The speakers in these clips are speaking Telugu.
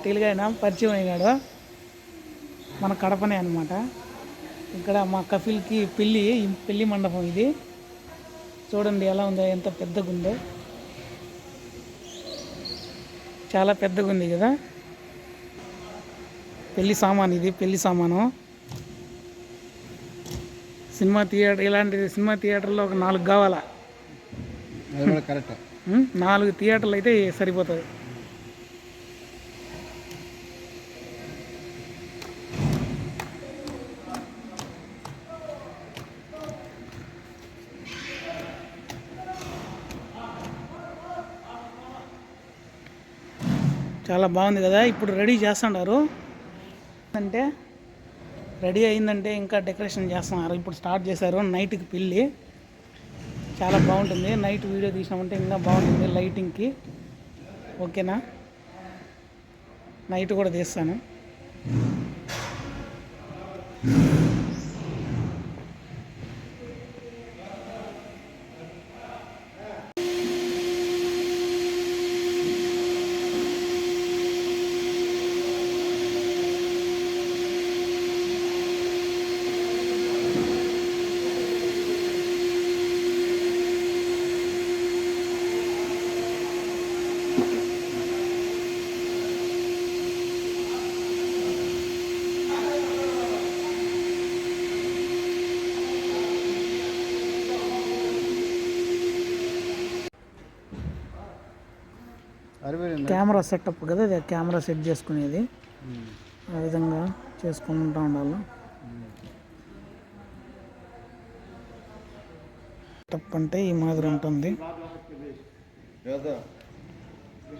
తెలుగైనా పరిచయం అయినాడు, మన కడపనే అనమాట. ఇక్కడ మా కఫిల్కి పెళ్ళి మండపం ఇది. చూడండి ఎలా ఉందో, ఎంత పెద్దగా ఉందో. చాలా పెద్దగా ఉంది కదా. పెళ్లి సామాన్ ఇది, పెళ్లి సామాను. సినిమా థియేటర్, ఇలాంటి సినిమా థియేటర్లో ఒక 4 కావాలా. 4 థియేటర్లు అయితే సరిపోతుంది. చాలా బాగుంది కదా. ఇప్పుడు రెడీ చేస్తున్నారు అంటే, రెడీ అయిందంటే ఇంకా డెకరేషన్ చేస్తున్నారు. ఇప్పుడు స్టార్ట్ చేశారు. నైట్కి పెళ్ళి చాలా బాగుంటుంది. నైట్ వీడియో తీసినామంటే ఇంకా బాగుంటుంది లైటింగ్కి. ఓకేనా, నైట్ కూడా తీస్తాను. కెమెరా సెటప్ కదా ఇది, కెమెరా సెట్ చేసుకునేది. ఆ విధంగా చేసుకుంటూ ఉండాలి. సెటప్ అంటే ఈ మాదిరి ఉంటుంది.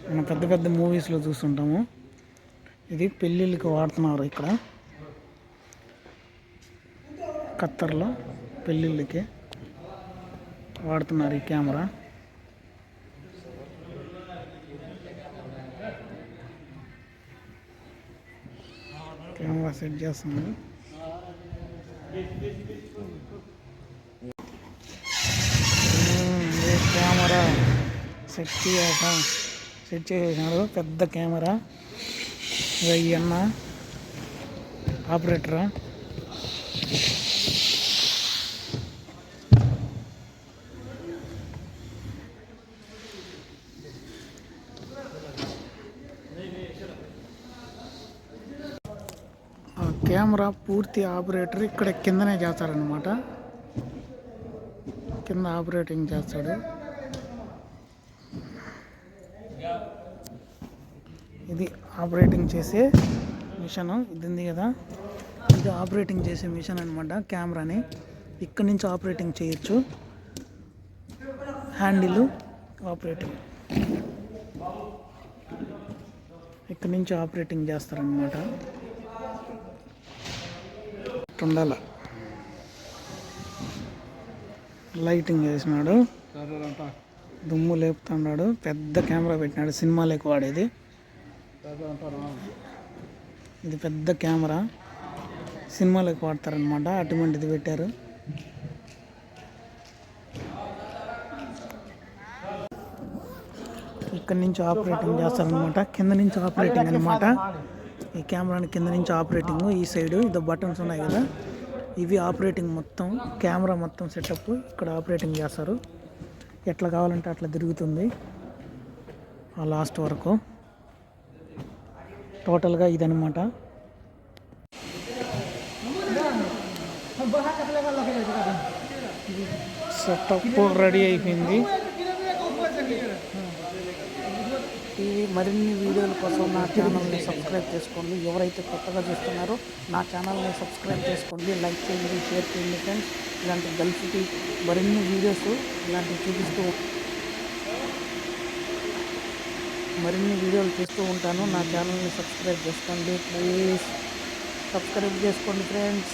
మనం పెద్ద పెద్ద మూవీస్లో చూస్తుంటాము. ఇది పెళ్ళిళ్ళకి వాడుతున్నారు. ఇక్కడ ఖత్తర్లో పెళ్ళిళ్ళకి వాడుతున్నారు ఈ కెమెరా. కెమెరా సెట్ చేస్తున్నాడు. కెమెరా సెట్ చేసినాడు. పెద్ద కెమెరా. అన్న ఆపరేటరా. కెమెరా పూర్తి ఆపరేటర్ ఇక్కడ కిందనే చేస్తారనమాట. కింద ఆపరేటింగ్ చేస్తాడు. ఇది ఆపరేటింగ్ చేసే మిషన్. ఇది ఉంది కదా, ఇది ఆపరేటింగ్ చేసే మిషన్ అనమాట. కెమెరాని ఇక్కడి నుంచి ఆపరేటింగ్ చేయొచ్చు. హ్యాండిల్ ఆపరేటింగ్ ఇక్కడి నుంచి ఆపరేటింగ్ చేస్తారనమాట. ఉండాల లైటింగ్ వేసినాడు, దుమ్ము లేపుతున్నాడు. పెద్ద కెమెరా పెట్టినాడు, సినిమాలకు వాడేది. ఇది పెద్ద కెమెరా, సినిమాలకు వాడతారనమాట. అటువంటిది పెట్టారు. ఇక్కడి నుంచి ఆపరేటింగ్ చేస్తారనమాట. కింద నుంచి ఆపరేటింగ్ అనమాట. ఈ కెమెరాని కింద నుంచి ఆపరేటింగ్. ఈ సైడ్ ఇదో బటన్స్ ఉన్నాయి కదా, ఇవి ఆపరేటింగ్. మొత్తం కెమెరా మొత్తం సెటప్ ఇక్కడ ఆపరేటింగ్ చేస్తారు. ఎట్లా కావాలంటే అట్లా తిరుగుతుంది ఆ లాస్ట్ వరకు. టోటల్గా ఇదనమాట. సెటప్ రెడీ అయిపోయింది. ఈ మరిన్ని వీడియోల కోసం నా ఛానల్ని సబ్స్క్రైబ్ చేసుకోండి. ఎవరైతే కొత్తగా చూస్తున్నారో నా ఛానల్ని సబ్స్క్రైబ్ చేసుకోండి, లైక్ చేయండి, షేర్ చేయండి ఫ్రెండ్స్. ఇలాంటి గల్ఫ్కి మరిన్ని వీడియోస్ ఇలాంటివి చూపిస్తూ మరిన్ని వీడియోలు చేస్తూ ఉంటాను. నా ఛానల్ని సబ్స్క్రైబ్ చేసుకోండి ప్లీజ్. సబ్స్క్రైబ్ చేసుకోండి ఫ్రెండ్స్.